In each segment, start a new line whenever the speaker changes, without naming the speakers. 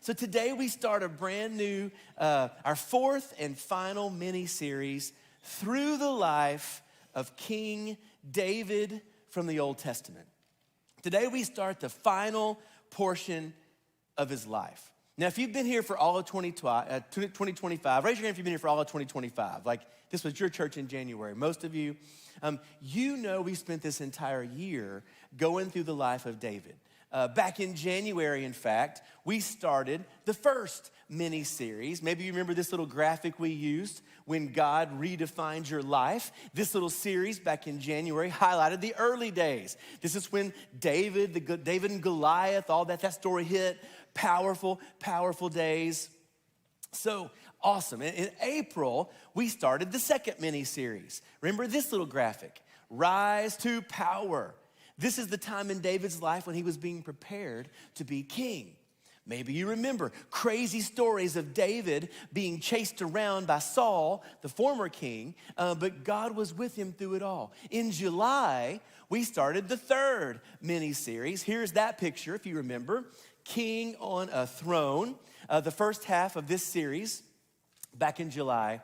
So today we start a brand new, our fourth and final mini-series through the life of King David from the Old Testament. Today we start the final portion of his life. Now, if you've been here for all of 2025, raise your hand if you've been here for all of 2025. Like this was your church in January. Most of you, you know we spent this entire year going through the life of David. Back in January, in fact, we started the first mini-series. Maybe you remember this little graphic we used when God redefined your life. This little series back in January highlighted the early days. This is when David and Goliath, all that story hit. Powerful, powerful days. So awesome. In April, we started the second mini-series. Remember this little graphic? Rise to power. This is the time in David's life when he was being prepared to be king. Maybe you remember crazy stories of David being chased around by Saul, the former king, but God was with him through it all. In July, we started the third mini-series. Here's that picture, if you remember, king on a throne. The first half of this series, back in July,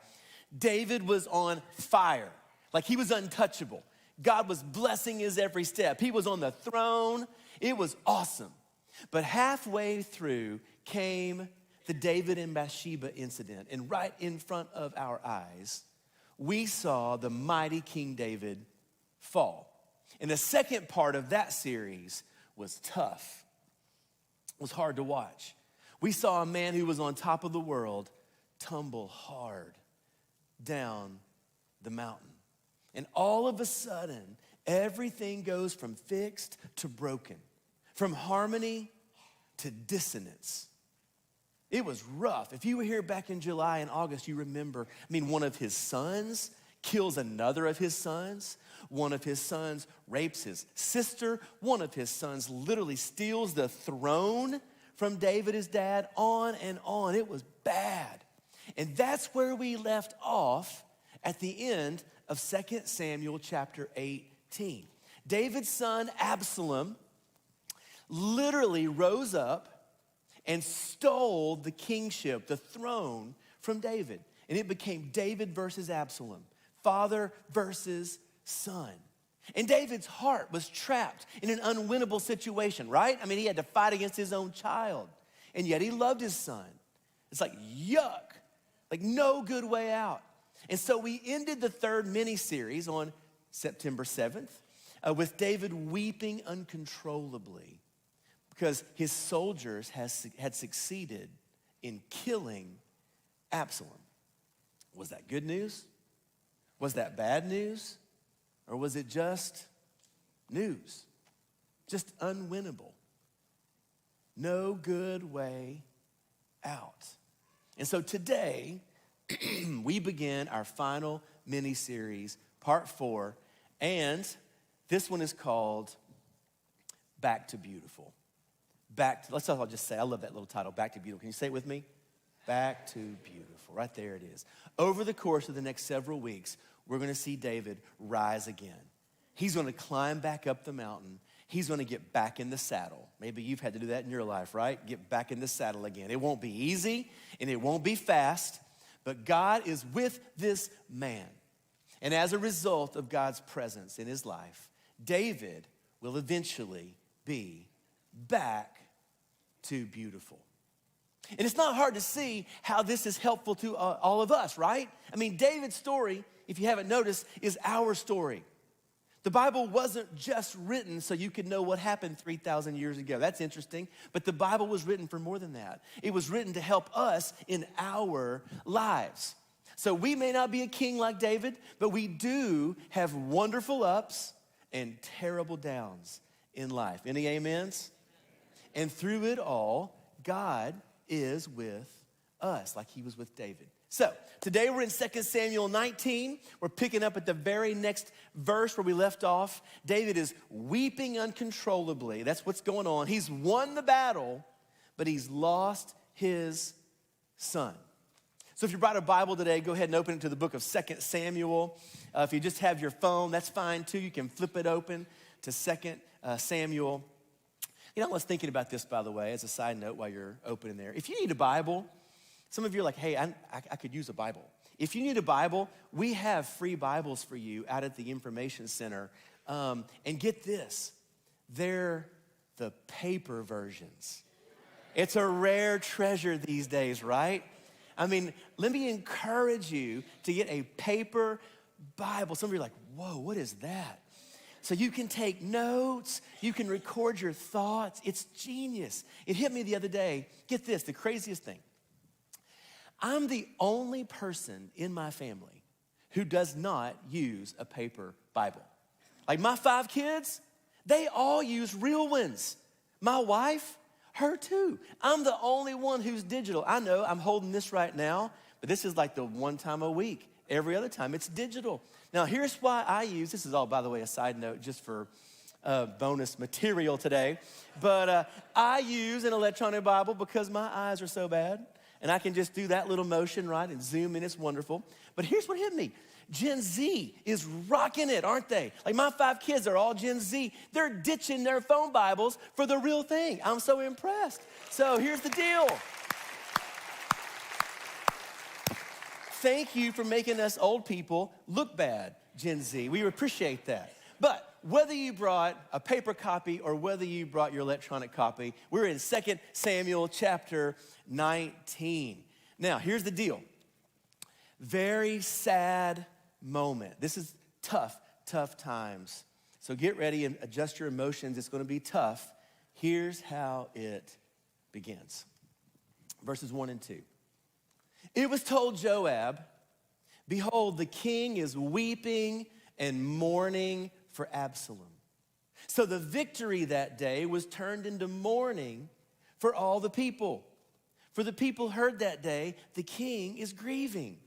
David was on fire, like he was untouchable. God was blessing his every step. He was on the throne. It was awesome. But halfway through came the David and Bathsheba incident. And right in front of our eyes, we saw the mighty King David fall. And the second part of that series was tough. It was hard to watch. We saw a man who was on top of the world tumble hard down the mountain. And all of a sudden, everything goes from fixed to broken, from harmony to dissonance. It was rough. If you were here back in July and August, you remember, one of his sons kills another of his sons. One of his sons rapes his sister. One of his sons literally steals the throne from David, his dad, on and on. It was bad. And that's where we left off at the end of 2 Samuel chapter 18. David's son Absalom literally rose up and stole the kingship, the throne from David. And it became David versus Absalom, father versus son. And David's heart was trapped in an unwinnable situation, right? He had to fight against his own child. And yet he loved his son. It's like, yuck, like no good way out. And so we ended the third mini-series on September 7th with David weeping uncontrollably because his soldiers had succeeded in killing Absalom. Was that good news? Was that bad news? Or was it just news? Just unwinnable. No good way out. And so today, we begin our final mini-series, part 4, and this one is called Back to Beautiful. Let's all just say, I love that little title, Back to Beautiful. Can you say it with me? Back to Beautiful, right there it is. Over the course of the next several weeks, we're gonna see David rise again. He's gonna climb back up the mountain. He's gonna get back in the saddle. Maybe you've had to do that in your life, right? Get back in the saddle again. It won't be easy and it won't be fast, but God is with this man. And as a result of God's presence in his life, David will eventually be back to beautiful. And it's not hard to see how this is helpful to all of us, right? David's story, if you haven't noticed, is our story. The Bible wasn't just written so you could know what happened 3,000 years ago. That's interesting, but the Bible was written for more than that. It was written to help us in our lives. So we may not be a king like David, but we do have wonderful ups and terrible downs in life. Any amens? And through it all, God is with us like he was with David. So today we're in 2 Samuel 19. We're picking up at the very next verse where we left off. David is weeping uncontrollably. That's what's going on. He's won the battle, but he's lost his son. So if you brought a Bible today, go ahead and open it to the book of 2 Samuel. If you just have your phone, that's fine too. You can flip it open to 2 Samuel. You know, I was thinking about this, by the way, as a side note while you're opening there. If you need a Bible, some of you are like, hey, I could use a Bible. If you need a Bible, we have free Bibles for you out at the Information Center. And get this, they're the paper versions. It's a rare treasure these days, right? I mean, let me encourage you to get a paper Bible. Some of you are like, whoa, what is that? So you can take notes, you can record your thoughts. It's genius. It hit me the other day. Get this, the craziest thing. I'm the only person in my family who does not use a paper Bible. Like my 5 kids, they all use real ones. My wife, her too. I'm the only one who's digital. I know I'm holding this right now, but this is like the one time a week. Every other time it's digital. Now here's why I use, this is all, by the way, a side note just for bonus material today, but I use an electronic Bible because my eyes are so bad, and I can just do that little motion, right, and zoom in, it's wonderful. But here's what hit me. Gen Z is rocking it, aren't they? Like my 5 kids are all Gen Z. They're ditching their phone Bibles for the real thing. I'm so impressed. So here's the deal. Thank you for making us old people look bad, Gen Z. We appreciate that. But whether you brought a paper copy or whether you brought your electronic copy, we're in 2 Samuel chapter 19. Now, here's the deal. Very sad moment. This is tough times. So get ready and adjust your emotions. It's going to be tough. Here's how it begins. Verses 1 and 2. It was told Joab, behold, the king is weeping and mourning for Absalom. So the victory that day was turned into mourning for all the people. For the people heard that day, the king is grieving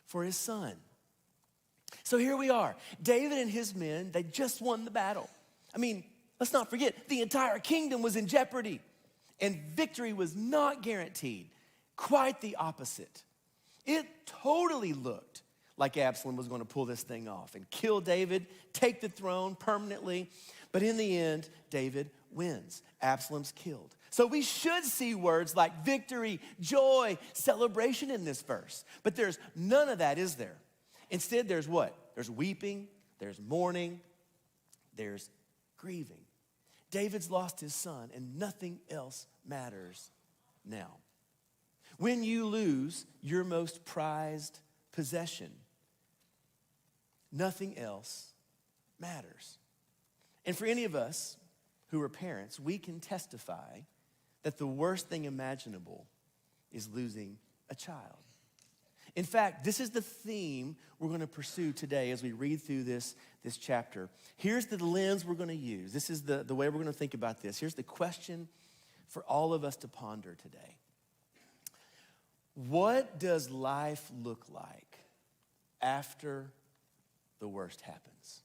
for his son. So here we are. David and his men, they just won the battle. I mean, let's not forget, the entire kingdom was in jeopardy. And victory was not guaranteed. Quite the opposite. It totally looked like Absalom was going to pull this thing off and kill David, take the throne permanently. But in the end, David wins. Absalom's killed. So we should see words like victory, joy, celebration in this verse. But there's none of that, is there? Instead, there's what? There's weeping, there's mourning, there's grieving. David's lost his son, and nothing else matters now. When you lose your most prized possession, nothing else matters. And for any of us who are parents, we can testify that the worst thing imaginable is losing a child. In fact, this is the theme we're going to pursue today as we read through this chapter. Here's the lens we're going to use. This is the way we're going to think about this. Here's the question for all of us to ponder today. What does life look like after the worst happens?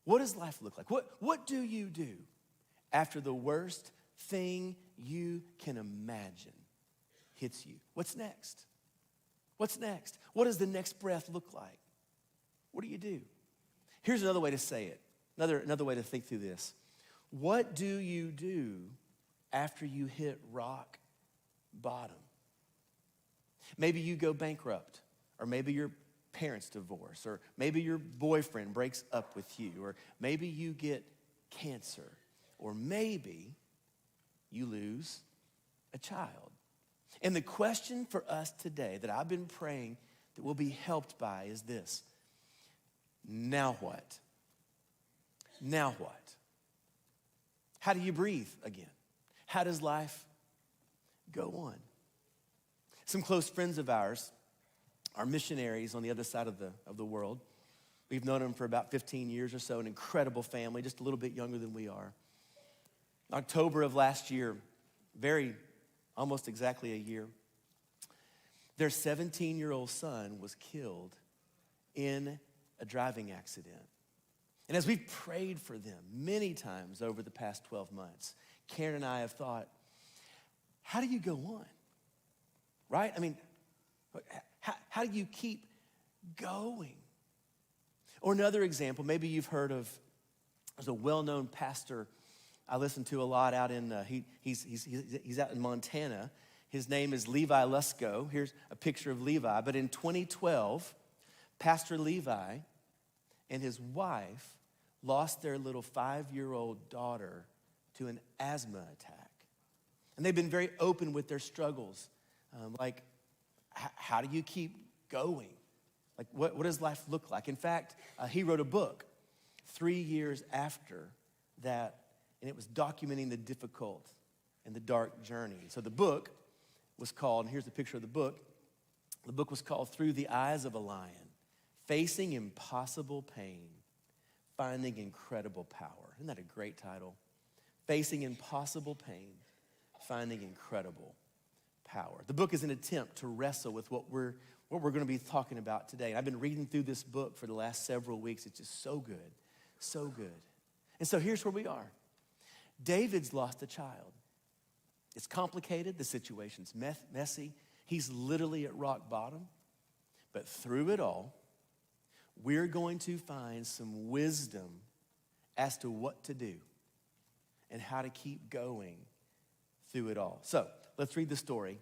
What does life look like? What do you do after the worst thing you can imagine hits you? What's next? What's next? What does the next breath look like? What do you do? Here's another way to say it. Another way to think through this. What do you do after you hit rock bottom? Maybe you go bankrupt, or maybe your parents divorce, or maybe your boyfriend breaks up with you, or maybe you get cancer, or maybe you lose a child. And the question for us today that I've been praying that we'll be helped by is this. Now what? Now what? How do you breathe again? How does life go on? Some close friends of ours are missionaries on the other side of the world. We've known them for about 15 years or so, an incredible family, just a little bit younger than we are. October of last year, almost exactly a year, their 17-year-old son was killed in a driving accident. And as we've prayed for them many times over the past 12 months, Karen and I have thought, how do you go on? Right? I mean, how do you keep going? Or another example, maybe you've heard of, there's a well-known pastor I listen to a lot out in, he's out in Montana. His name is Levi Lusko. Here's a picture of Levi. But in 2012, Pastor Levi and his wife lost their little 5-year-old daughter to an asthma attack. And they've been very open with their struggles. Like, how do you keep going? Like, what does life look like? In fact, he wrote a book 3 years after that, and it was documenting the difficult and the dark journey. So the book was called, and here's the picture of the book. The book was called Through the Eyes of a Lion, Facing Impossible Pain, Finding Incredible Power. Isn't that a great title? Facing Impossible Pain, Finding Incredible Power. The book is an attempt to wrestle with what we're going to be talking about today. And I've been reading through this book for the last several weeks. It's just so good, so good. And so here's where we are. David's lost a child. It's complicated. The situation's messy. He's literally at rock bottom. But through it all, we're going to find some wisdom as to what to do and how to keep going through it all. So let's read the story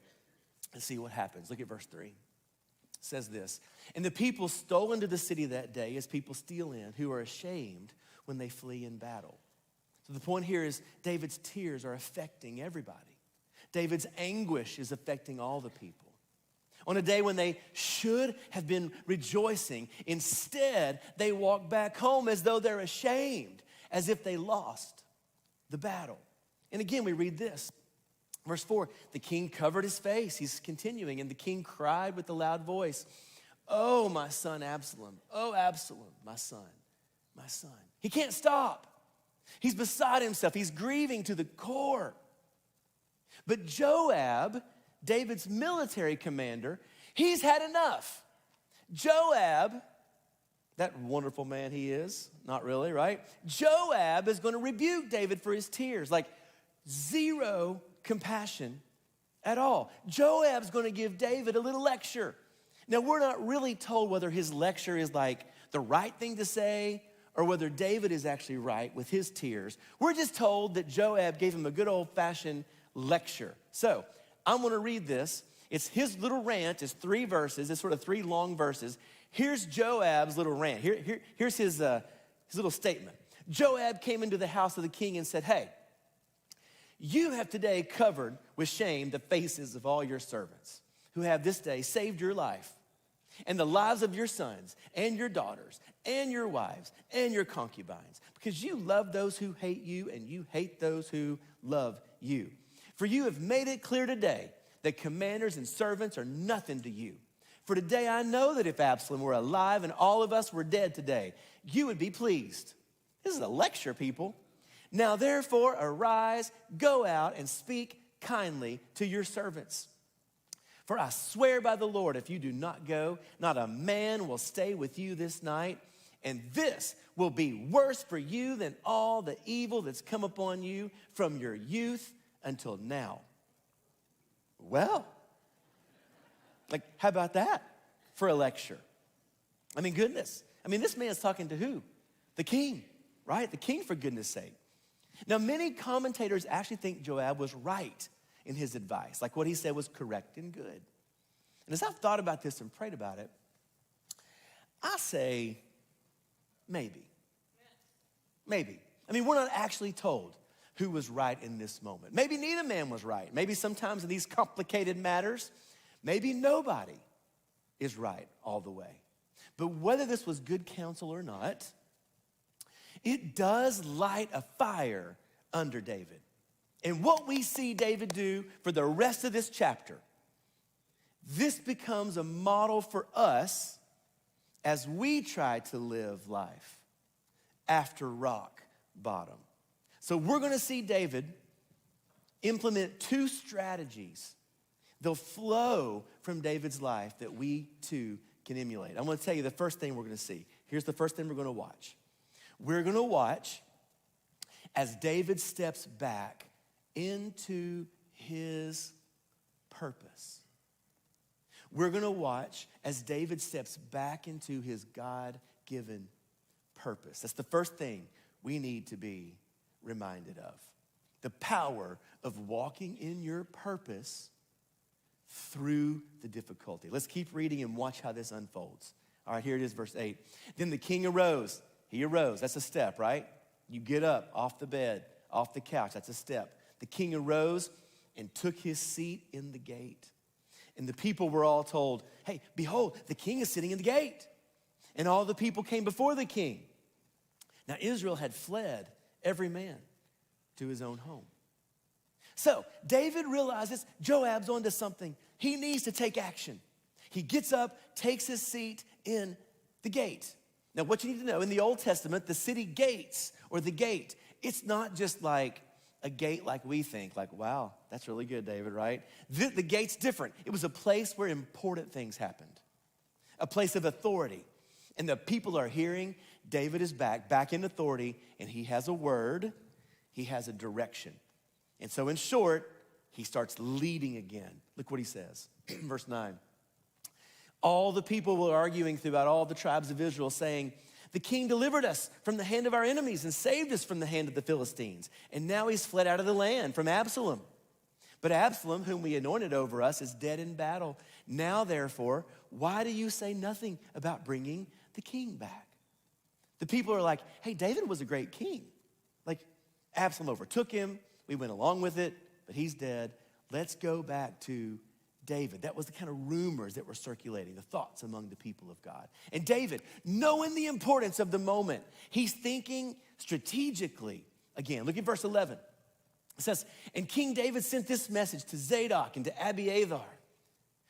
and see what happens. Look at verse 3. It says this, "And the people stole into the city that day as people steal in, who are ashamed when they flee in battle." So the point here is David's tears are affecting everybody. David's anguish is affecting all the people. On a day when they should have been rejoicing, instead they walk back home as though they're ashamed, as if they lost the battle. And again, we read this. Verse 4, the king covered his face. He's continuing, and the king cried with a loud voice, "Oh, my son Absalom, oh, Absalom, my son, my son." He can't stop. He's beside himself. He's grieving to the core. But Joab, David's military commander, he's had enough. Joab, that wonderful man he is, not really, right? Joab is going to rebuke David for his tears, like zero compassion at all. Joab's going to give David a little lecture. Now, we're not really told whether his lecture is like the right thing to say or whether David is actually right with his tears. We're just told that Joab gave him a good old-fashioned lecture. So I'm going to read this. It's his little rant. It's 3 verses. It's sort of 3 long verses. Here's Joab's little rant. Here's his little statement. Joab came into the house of the king and said, "Hey, you have today covered with shame the faces of all your servants who have this day saved your life and the lives of your sons and your daughters and your wives and your concubines, because you love those who hate you and you hate those who love you. For you have made it clear today that commanders and servants are nothing to you. For today I know that if Absalom were alive and all of us were dead today, you would be pleased." This is a lecture, people. "Now therefore arise, go out and speak kindly to your servants. For I swear by the Lord, if you do not go, not a man will stay with you this night. And this will be worse for you than all the evil that's come upon you from your youth until now." Well, like, how about that for a lecture? I mean, goodness. I mean, this man's talking to who? The king, right? The king, for goodness sake. Now, many commentators actually think Joab was right in his advice. Like, what he said was correct and good. And as I've thought about this and prayed about it, I say maybe. Maybe. I mean, we're not actually told who was right in this moment. Maybe neither man was right. Maybe sometimes in these complicated matters, maybe nobody is right all the way. But whether this was good counsel or not, it does light a fire under David. And what we see David do for the rest of this chapter, this becomes a model for us as we try to live life after rock bottom. So we're going to see David implement 2 strategies. They'll flow from David's life that we too can emulate. I'm going to tell you the first thing we're going to see. Here's the first thing we're going to watch. We're going to watch as David steps back into his purpose. We're going to watch as David steps back into his God-given purpose. That's the first thing we need to be reminded of. the power of walking in your purpose through the difficulty. Let's keep reading and watch how this unfolds. All right, here it is, verse 8. Then the king arose. He arose. That's a step, right? You get up off the bed, off the couch. That's a step. The king arose and took his seat in the gate. And the people were all told, hey, behold, the king is sitting in the gate. And all the people came before the king. Now Israel had fled, every man to his own home. So David realizes Joab's onto something. He needs to take action. He gets up, takes his seat in the gate. Now what you need to know, in the Old Testament, the city gates, or the gate, it's not just like a gate like we think, like, wow, that's really good, David, right? The gate's different. It was a place where important things happened, a place of authority. And the people are hearing David is back in authority, and he has a word, he has a direction. And so in short, he starts leading again. Look what he says, verse 9. All the people were arguing throughout all the tribes of Israel, saying, the king delivered us from the hand of our enemies and saved us from the hand of the Philistines. And now he's fled out of the land from Absalom. But Absalom, whom we anointed over us, is dead in battle. Now, therefore, why do you say nothing about bringing the king back? The people are like, hey, David was a great king. Like, Absalom overtook him. We went along with it, but he's dead. Let's go back to David. That was the kind of rumors that were circulating, the thoughts among the people of God. And David, knowing the importance of the moment, he's thinking strategically. Again, look at verse 11. It says, and King David sent this message to Zadok and to Abiathar,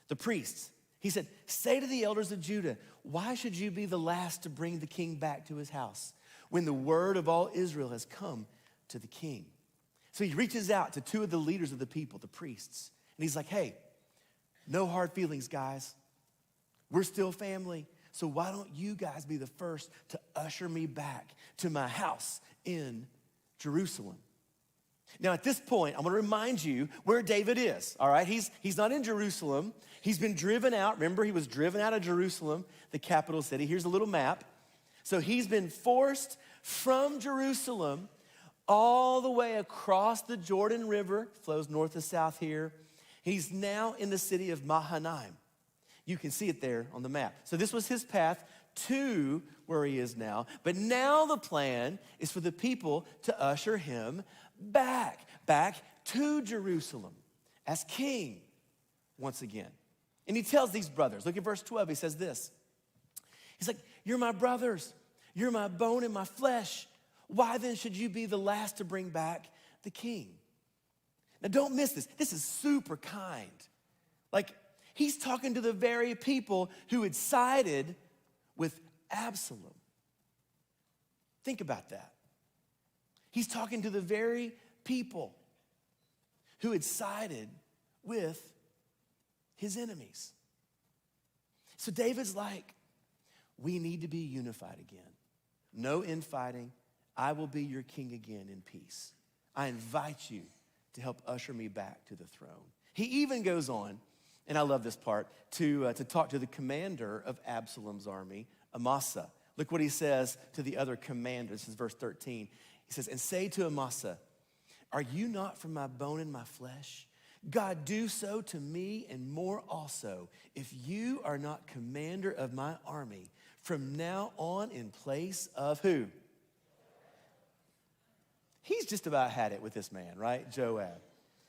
the priests. He said, say to the elders of Judah, why should you be the last to bring the king back to his house when the word of all Israel has come to the king? So he reaches out to two of the leaders of the people, the priests, and he's like, hey, no hard feelings, guys. We're still family. So why don't you guys be the first to usher me back to my house in Jerusalem? Now, at this point, I'm going to remind you where David is, all right? He's not in Jerusalem. He's been driven out. Remember, he was driven out of Jerusalem, the capital city. Here's a little map. So he's been forced from Jerusalem all the way across the Jordan River, flows north to south here. He's now in the city of Mahanaim. You can see it there on the map. So this was his path to where he is now. But now the plan is for the people to usher him back to Jerusalem as king once again. And he tells these brothers, look at verse 12, he says this. He's like, you're my brothers, you're my bone and my flesh. Why then should you be the last to bring back the king? Now don't miss this. This is super kind. Like, he's talking to the very people who had sided with Absalom. Think about that. He's talking to the very people who had sided with his enemies. So David's like, we need to be unified again. No infighting. I will be your king again in peace. I invite you to help usher me back to the throne. He even goes on, and I love this part, to talk to the commander of Absalom's army, Amasa. Look what he says to the other commanders. This is verse 13. He says, and say to Amasa, are you not from my bone and my flesh? God, do so to me and more also, if you are not commander of my army from now on in place of who? He's just about had it with this man, right? Joab.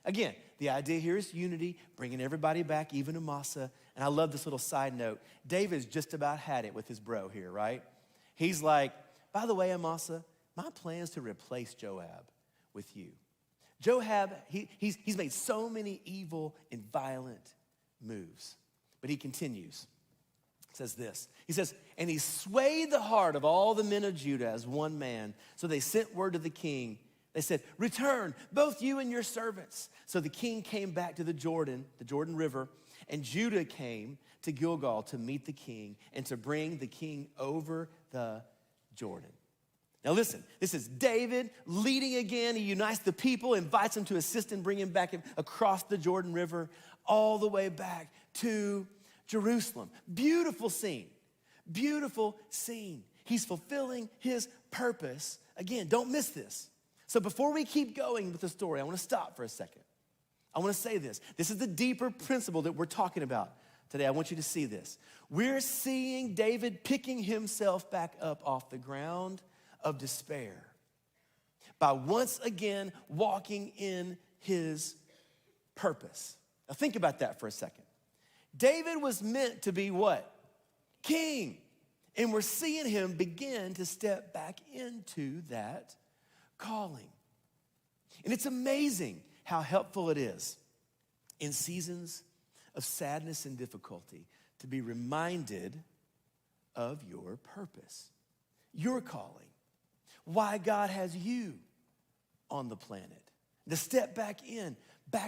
Again, the idea here is unity, bringing everybody back, even Amasa. And I love this little side note. David's just about had it with his bro here, right? He's like, by the way, Amasa, my plan is to replace Joab with you. Joab, he's made so many evil and violent moves. But he continues. He says this. He says, and he swayed the heart of all the men of Judah as one man. So they sent word to the king. They said, return, both you and your servants. So the king came back to the Jordan River, and Judah came to Gilgal to meet the king and to bring the king over the Jordan. Now listen, this is David leading again. He unites the people, invites them to assist in bringing back across the Jordan River all the way back to Jerusalem. Beautiful scene, beautiful scene. He's fulfilling his purpose. Again, don't miss this. So before we keep going with the story, I want to stop for a second. I want to say this. This is the deeper principle that we're talking about today. I want you to see this. We're seeing David picking himself back up off the ground of despair by once again walking in his purpose. Now think about that for a second. David was meant to be what? King. And we're seeing him begin to step back into that calling. And it's amazing how helpful it is in seasons of sadness and difficulty to be reminded of your purpose, your calling, why God has you on the planet, to step back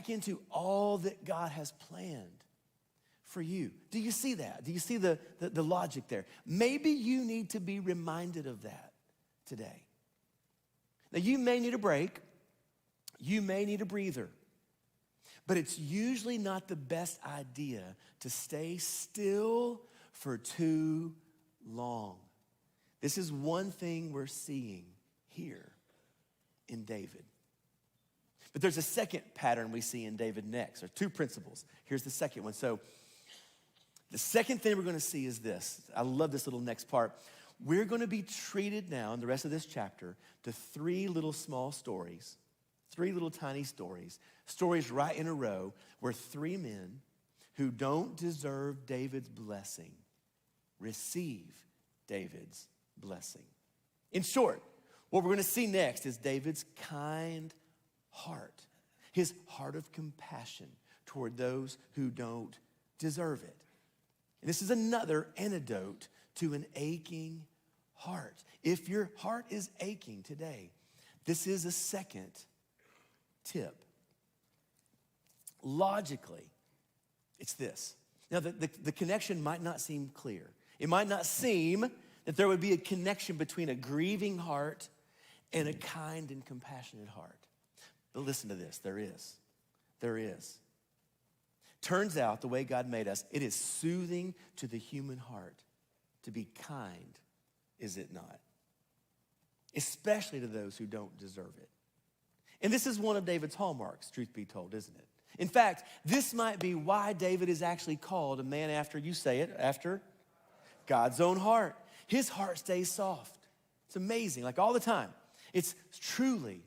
into all that God has planned for you. Do you see that? Do you see the logic there? Maybe you need to be reminded of that today. Now, you may need a break. You may need a breather. But it's usually not the best idea to stay still for too long. This is one thing we're seeing here in David. But there's a second pattern we see in David next. There's two principles. Here's the second one. So the second thing we're going to see is this. I love this little next part. We're going to be treated now in the rest of this chapter to three little small stories, three little tiny stories right in a row where three men who don't deserve David's blessing receive David's blessing. In short, what we're going to see next is David's kind heart, his heart of compassion toward those who don't deserve it. And this is another antidote to an aching heart. If your heart is aching today, this is a second tip. Logically, it's this. Now, the connection might not seem clear. It might not seem that there would be a connection between a grieving heart and a kind and compassionate heart. But listen to this, there is. There is. Turns out the way God made us, it is soothing to the human heart to be kind, is it not? Especially to those who don't deserve it. And this is one of David's hallmarks, truth be told, isn't it? In fact, this might be why David is actually called a man after, you say it, after God's own heart. His heart stays soft. It's amazing, like all the time. It's truly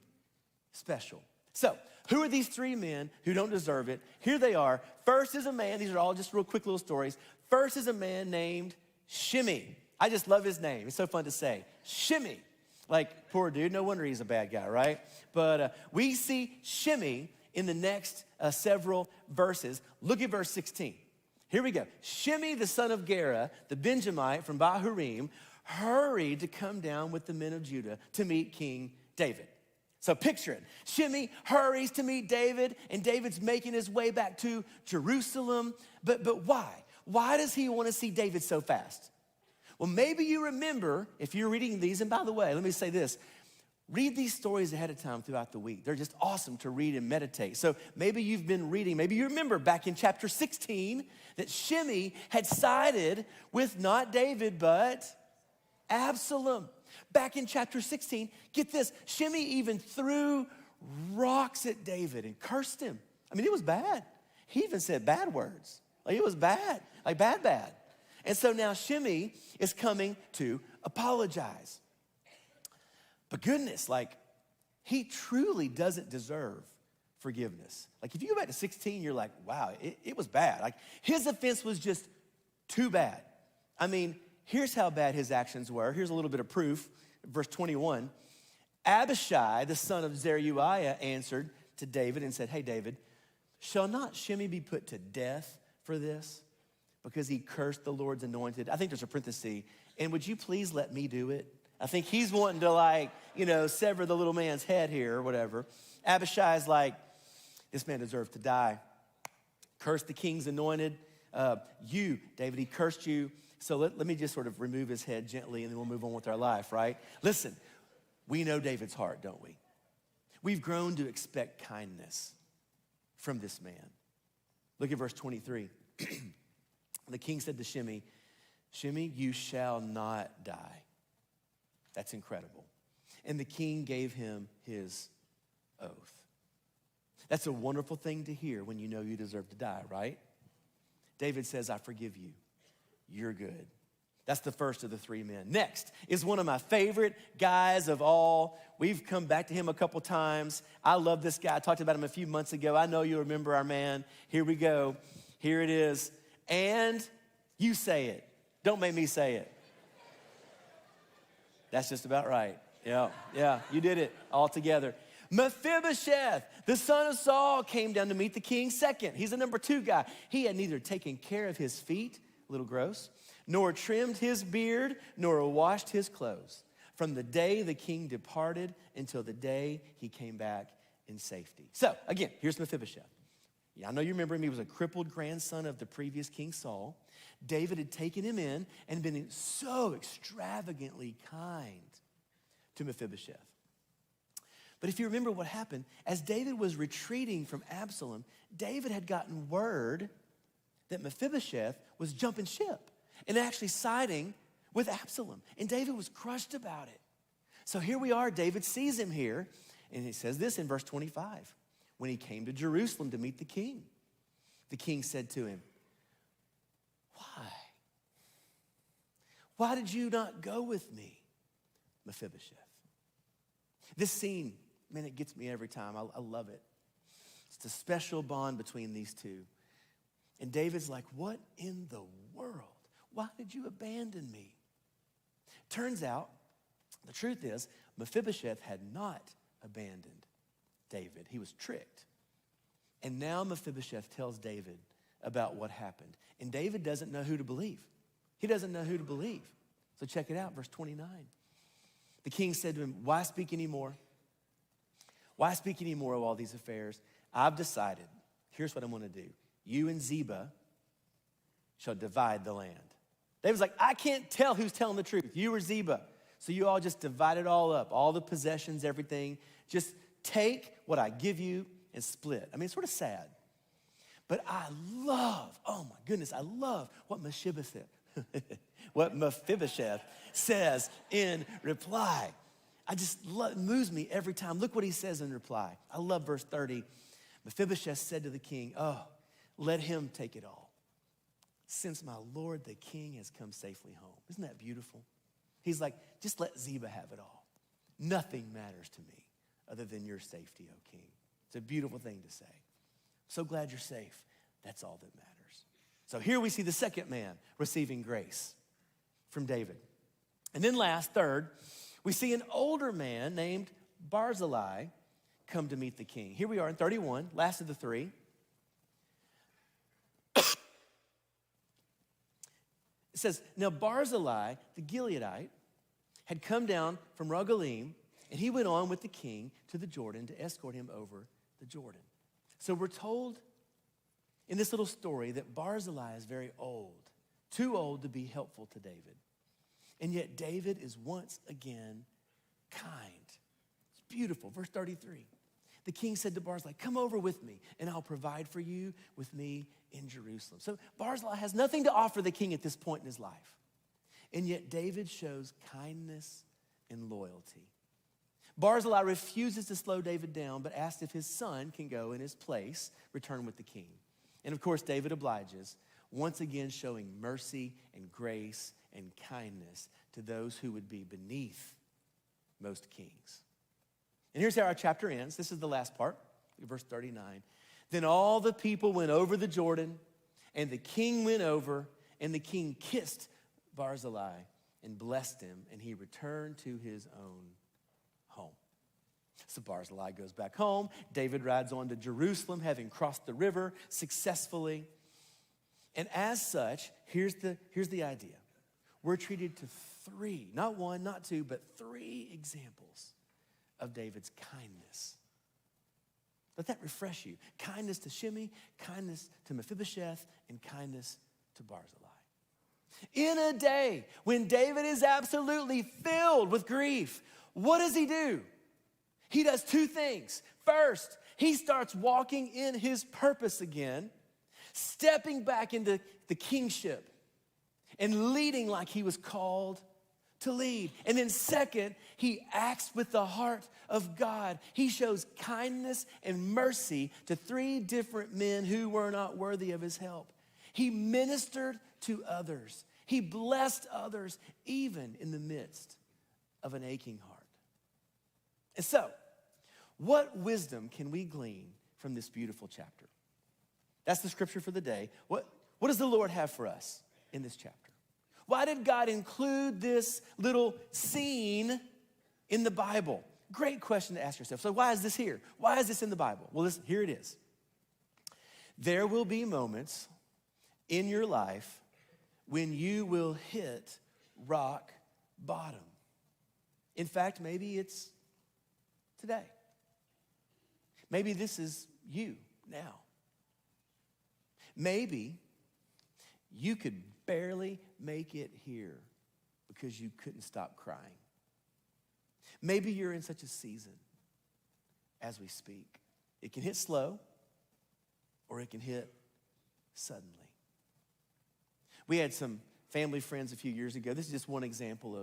special. So, who are these three men who don't deserve it? Here they are. First is a man, these are all just real quick little stories. First is a man named Shimei. I just love his name. It's so fun to say. Shimei. Like, poor dude, no wonder he's a bad guy, right? But we see Shimei in the next several verses. Look at verse 16. Here we go. Shimei, the son of Gera, the Benjamite from Bahurim, hurried to come down with the men of Judah to meet King David. So picture it. Shimei hurries to meet David, and David's making his way back to Jerusalem. But why? Why does he want to see David so fast? Well, maybe you remember, if you're reading these, and by the way, let me say this. Read these stories ahead of time throughout the week. They're just awesome to read and meditate. So maybe you've been reading, maybe you remember back in chapter 16 that Shimei had sided with not David, but Absalom. Back in chapter 16, get this, Shimei even threw rocks at David and cursed him. I mean, it was bad. He even said bad words. Like, it was bad, like bad. And so now Shimei is coming to apologize. But goodness, like, he truly doesn't deserve forgiveness. Like, if you go back to 16, you're like, wow, it was bad. Like, his offense was just too bad. I mean, here's how bad his actions were. Here's a little bit of proof. Verse 21, Abishai, the son of Zeruiah, answered to David and said, hey, David, shall not Shimei be put to death for this? Because he cursed the Lord's anointed. I think there's a parenthesis. And would you please let me do it? I think he's wanting to sever the little man's head here or whatever. Abishai's like, this man deserves to die. Cursed the king's anointed. You, David, he cursed you. So let me just sort of remove his head gently and then we'll move on with our life, right? Listen, we know David's heart, don't we? We've grown to expect kindness from this man. Look at verse 23. The king said to Shimei, you shall not die. That's incredible. And the king gave him his oath. That's a wonderful thing to hear when you know you deserve to die, right? David says, I forgive you. You're good. That's the first of the three men. Next is one of my favorite guys of all. We've come back to him a couple times. I love this guy. I talked about him a few months ago. I know you remember our man. Here we go. Here it is. And you say it. Don't make me say it. That's just about right. Yeah, you did it all together. Mephibosheth, the son of Saul, came down to meet the king second. He's the number 2 guy. He had neither taken care of his feet, a little gross, nor trimmed his beard, nor washed his clothes, from the day the king departed until the day he came back in safety. So, again, here's Mephibosheth. Yeah, I know you remember him. He was a crippled grandson of the previous King Saul. David had taken him in and been so extravagantly kind to Mephibosheth. But if you remember what happened, as David was retreating from Absalom, David had gotten word that Mephibosheth was jumping ship and actually siding with Absalom. And David was crushed about it. So here we are, David sees him here, and he says this in verse 25. When he came to Jerusalem to meet the king said to him, why? Why did you not go with me, Mephibosheth? This scene, man, it gets me every time. I love it. It's a special bond between these two. And David's like, what in the world? Why did you abandon me? Turns out, the truth is, Mephibosheth had not abandoned David. He was tricked. And now Mephibosheth tells David about what happened. And David doesn't know who to believe. He doesn't know who to believe. So check it out, verse 29. The king said to him, why speak anymore? Why speak anymore of all these affairs? I've decided, here's what I'm going to do. You and Ziba shall divide the land. David's like, I can't tell who's telling the truth, you or Ziba. So you all just divide it all up, all the possessions, everything. Just take what I give you and split. I mean, it's sort of sad. But I love, oh my goodness, I love what Mephibosheth says in reply. It moves me every time. Look what he says in reply. I love verse 30. Mephibosheth said to the king, oh, let him take it all, since my lord the king has come safely home. Isn't that beautiful? He's like, just let Ziba have it all. Nothing matters to me other than your safety, O king. It's a beautiful thing to say. So glad you're safe. That's all that matters. So here we see the second man receiving grace from David. And then last, third, we see an older man named Barzillai come to meet the king. Here we are in 31, last of the three. It says, now Barzillai, the Gileadite, had come down from Rogelim, and he went on with the king to the Jordan to escort him over the Jordan. So we're told in this little story that Barzillai is very old, too old to be helpful to David. And yet David is once again kind. It's beautiful. Verse 33. The king said to Barzillai, come over with me, and I'll provide for you with me in Jerusalem. So Barzillai has nothing to offer the king at this point in his life. And yet David shows kindness and loyalty. Barzillai refuses to slow David down, but asks if his son can go in his place, return with the king. And of course, David obliges, once again showing mercy and grace and kindness to those who would be beneath most kings. And here's how our chapter ends. This is the last part, verse 39. Then all the people went over the Jordan, and the king went over, and the king kissed Barzillai and blessed him, and he returned to his own home. So Barzillai goes back home. David rides on to Jerusalem, having crossed the river successfully. And as such, here's the idea. We're treated to three, not one, not two, but three examples of David's kindness. Let that refresh you. Kindness to Shimei, kindness to Mephibosheth, and kindness to Barzillai. In a day when David is absolutely filled with grief, what does he do? He does two things. First, he starts walking in his purpose again, stepping back into the kingship and leading like he was called to lead. And then second, he acts with the heart of God. He shows kindness and mercy to 3 different men who were not worthy of his help. He ministered to others. He blessed others, even in the midst of an aching heart. And so, what wisdom can we glean from this beautiful chapter? That's the scripture for the day. What does the Lord have for us in this chapter? Why did God include this little scene in the Bible? Great question to ask yourself. So why is this here? Why is this in the Bible? Well, listen, here it is. There will be moments in your life when you will hit rock bottom. In fact, maybe it's today. Maybe this is you now. Maybe you could barely make it here because you couldn't stop crying. Maybe you're in such a season as we speak. It can hit slow or it can hit suddenly. We had some family friends a few years ago. This is just one example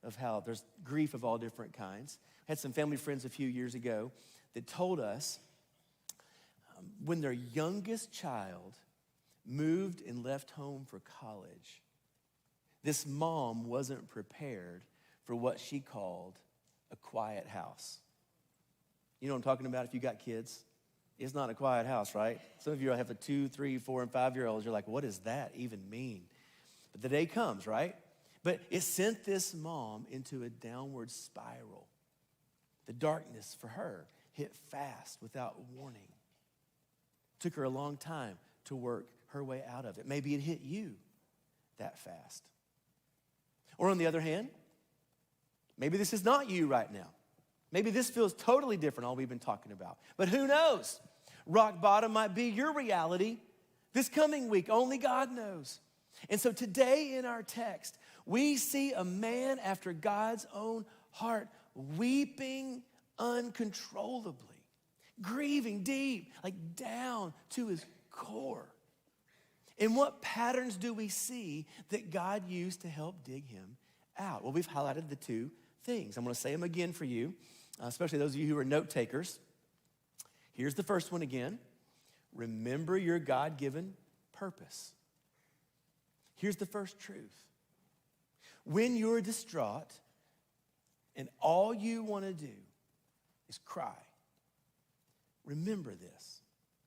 of how there's grief of all different kinds. I had some family friends a few years ago that told us when their youngest child moved and left home for college, this mom wasn't prepared for what she called a quiet house. You know what I'm talking about if you got kids? It's not a quiet house, right? Some of you have a 2, 3, 4, and 5-year-olds. You're like, what does that even mean? But the day comes, right? But it sent this mom into a downward spiral. The darkness for her hit fast without warning. Took her a long time to work her way out of it. Maybe it hit you that fast. Or on the other hand, maybe this is not you right now. Maybe this feels totally different, all we've been talking about. But who knows? Rock bottom might be your reality this coming week. Only God knows. And so today in our text, we see a man after God's own heart weeping uncontrollably, grieving deep, like down to his core. And what patterns do we see that God used to help dig him out? Well, we've highlighted the 2 things. I'm going to say them again for you, especially those of you who are note takers. Here's the first one again. Remember your God-given purpose. Here's the first truth. When you're distraught and all you want to do is cry, remember this.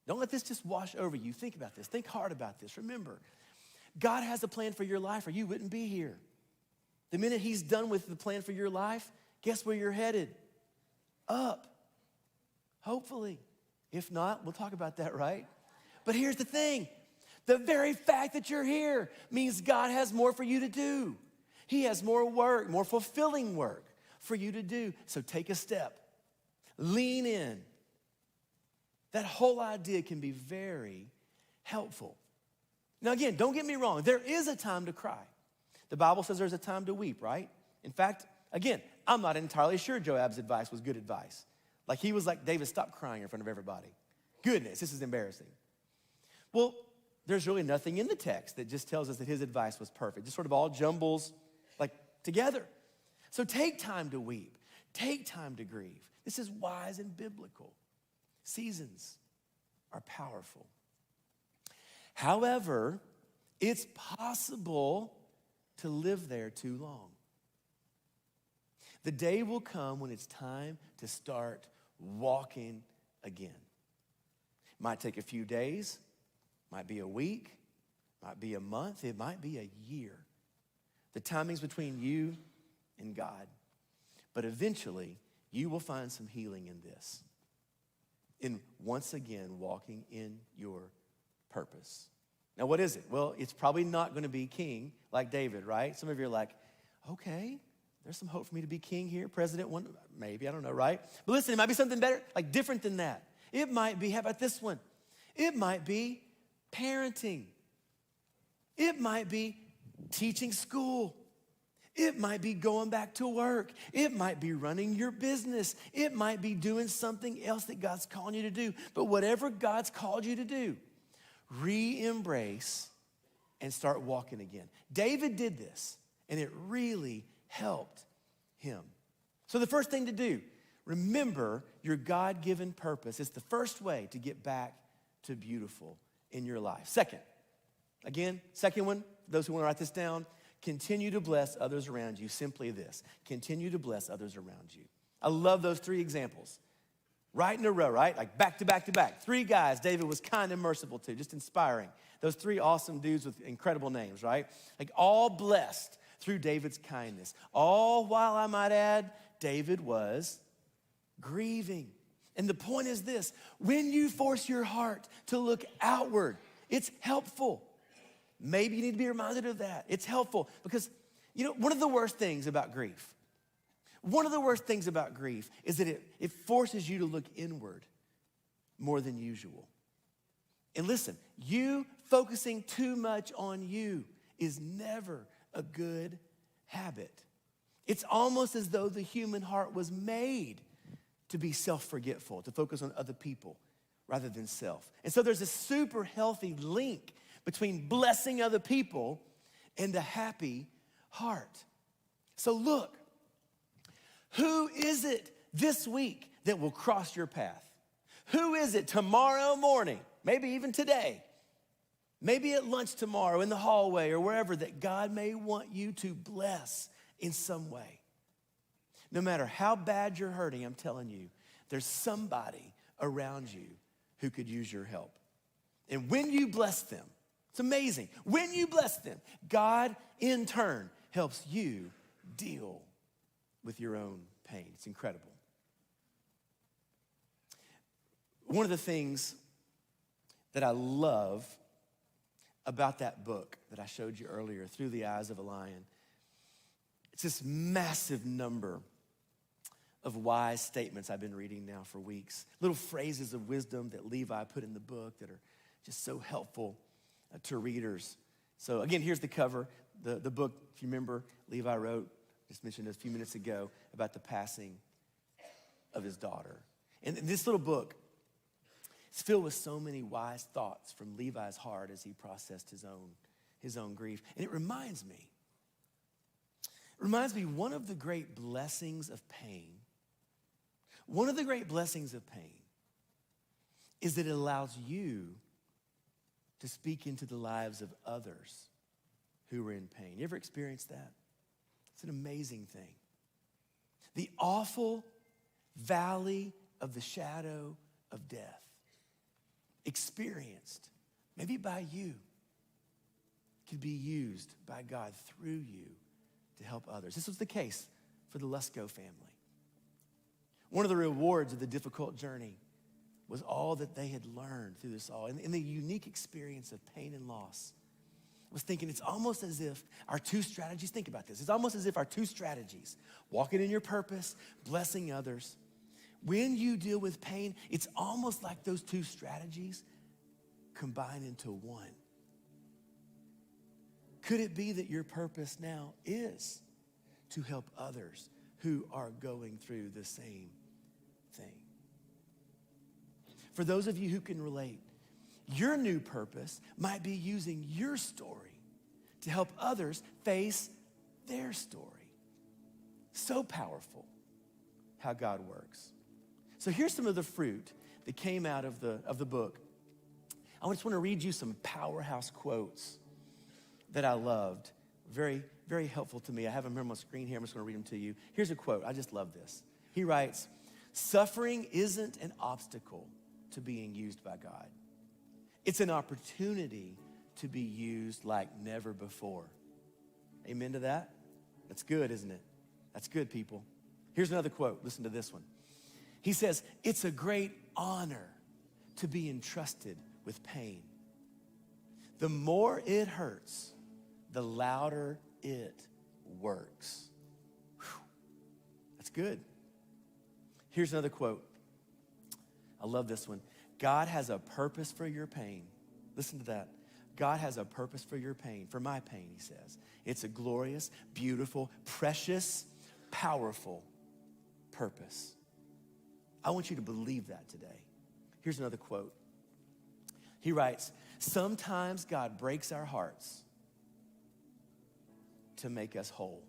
Don't let this just wash over you. Think about this. Think hard about this. Remember, God has a plan for your life or you wouldn't be here. The minute he's done with the plan for your life, guess where you're headed? Up. Hopefully. If not, we'll talk about that, right? But here's the thing. The very fact that you're here means God has more for you to do. He has more work, more fulfilling work for you to do. So take a step. Lean in. That whole idea can be very helpful. Now again, don't get me wrong. There is a time to cry. The Bible says there's a time to weep, right? In fact, again, I'm not entirely sure Joab's advice was good advice. Like he was like, David, stop crying in front of everybody. Goodness, this is embarrassing. Well, there's really nothing in the text that just tells us that his advice was perfect. Just sort of all jumbles like together. So take time to weep. Take time to grieve. This is wise and biblical. Seasons are powerful. However, it's possible to live there too long. The day will come when it's time to start walking again. Might take a few days, might be a week, might be a month, it might be a year. The timing's between you and God. But eventually, you will find some healing in this. In once again walking in your purpose. Now, what is it? Well, it's probably not going to be king like David, right? Some of you are like, okay, there's some hope for me to be king here. President, one, maybe, I don't know, right? But listen, it might be something better, like different than that. It might be, how about this one? It might be parenting. It might be teaching school. It might be going back to work. It might be running your business. It might be doing something else that God's calling you to do. But whatever God's called you to do, re-embrace and start walking again. David did this, and it really helped him. So the first thing to do, remember your God-given purpose. It's the first way to get back to beautiful in your life. Second one, those who want to write this down, continue to bless others around you. Simply this, continue to bless others around you. I love those three examples. Right in a row, right? Like back to back to back. Three guys David was kind and merciful to, just inspiring. Those three awesome dudes with incredible names, right? Like all blessed through David's kindness. All while, I might add, David was grieving. And the point is this, when you force your heart to look outward, it's helpful. Maybe you need to be reminded of that. It's helpful because, one of the worst things about grief is that it forces you to look inward more than usual. And listen, you focusing too much on you is never a good habit. It's almost as though the human heart was made to be self-forgetful, to focus on other people rather than self. And so there's a super healthy link between blessing other people and a happy heart. So look, who is it this week that will cross your path? Who is it tomorrow morning, maybe even today, maybe at lunch tomorrow in the hallway or wherever that God may want you to bless in some way? No matter how bad you're hurting, I'm telling you, there's somebody around you who could use your help. And when you bless them, it's amazing. When you bless them, God in turn helps you deal with your own pain. It's incredible. One of the things that I love about that book that I showed you earlier, Through the Eyes of a Lion, it's this massive number of wise statements I've been reading now for weeks. Little phrases of wisdom that Levi put in the book that are just so helpful to readers. So again, here's the cover. The book, if you remember, Levi wrote, just mentioned a few minutes ago, about the passing of his daughter. And this little book is filled with so many wise thoughts from Levi's heart as he processed his own grief. And it reminds me one of the great blessings of pain is that it allows you to speak into the lives of others who are in pain. You ever experienced that? It's an amazing thing. The awful valley of the shadow of death, experienced maybe by you, could be used by God through you to help others. This was the case for the Lusko family. One of the rewards of the difficult journey was all that they had learned through this all. In the unique experience of pain and loss, I was thinking it's almost as if our two strategies, think about this, it's almost as if our two strategies, walking in your purpose, blessing others, when you deal with pain, it's almost like those two strategies combine into one. Could it be that your purpose now is to help others who are going through the same thing? For those of you who can relate, your new purpose might be using your story to help others face their story. So powerful how God works. So here's some of the fruit that came out of the book. I just want to read you some powerhouse quotes that I loved. Very, very helpful to me. I have them here on my screen here. I'm just going to read them to you. Here's a quote. I just love this. He writes, "Suffering isn't an obstacle to being used by God. It's an opportunity to be used like never before." Amen to that? That's good, isn't it? That's good, people. Here's another quote. Listen to this one. He says, "It's a great honor to be entrusted with pain. The more it hurts, the louder it works." Whew. That's good. Here's another quote. I love this one. "God has a purpose for your pain." Listen to that. God has a purpose for your pain, for my pain, he says. It's a glorious, beautiful, precious, powerful purpose. I want you to believe that today. Here's another quote. He writes, "Sometimes God breaks our hearts to make us whole."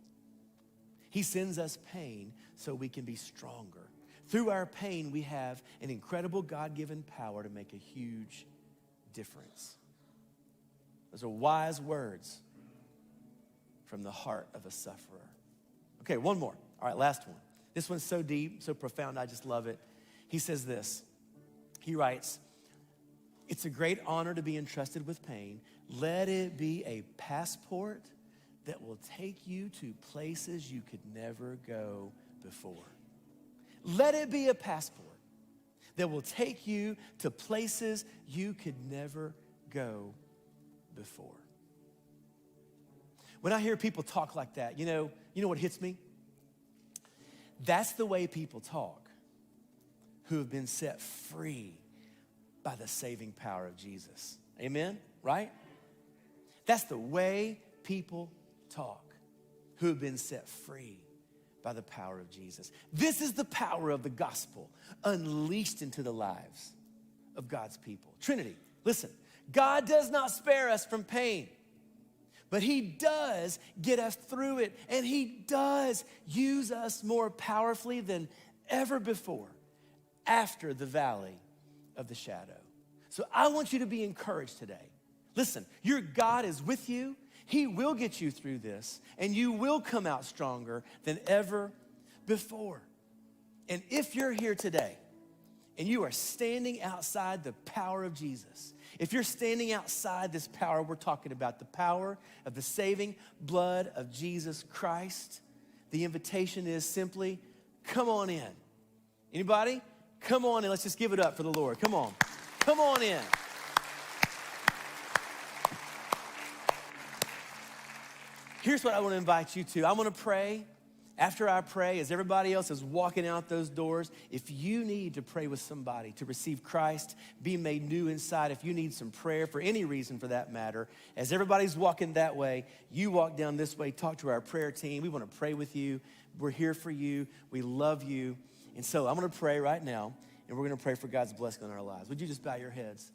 He sends us pain so we can be stronger. Through our pain, we have an incredible God-given power to make a huge difference. Those are wise words from the heart of a sufferer. Okay, one more. All right, last one. This one's so deep, so profound, I just love it. He says this. He writes, "It's a great honor to be entrusted with pain. Let it be a passport that will take you to places you could never go before." Let it be a passport that will take you to places you could never go before. When I hear people talk like that, you know what hits me? That's the way people talk who have been set free by the saving power of Jesus. Amen? Right? That's the way people talk who have been set free by the power of Jesus. This is the power of the gospel unleashed into the lives of God's people. Trinity, listen, God does not spare us from pain, but he does get us through it, and he does use us more powerfully than ever before after the valley of the shadow. So I want you to be encouraged today. Listen, your God is with you. He will get you through this, and you will come out stronger than ever before. And if you're here today and you are standing outside the power of Jesus, if you're standing outside this power, we're talking about the power of the saving blood of Jesus Christ, the invitation is simply, come on in. Anybody? Come on in. Let's just give it up for the Lord. Come on. Come on in. Here's what I want to invite you to. I want to pray. After I pray, as everybody else is walking out those doors, if you need to pray with somebody to receive Christ, be made new inside, if you need some prayer for any reason for that matter, as everybody's walking that way, you walk down this way, talk to our prayer team. We want to pray with you. We're here for you. We love you. And so I'm going to pray right now, and we're going to pray for God's blessing on our lives. Would you just bow your heads?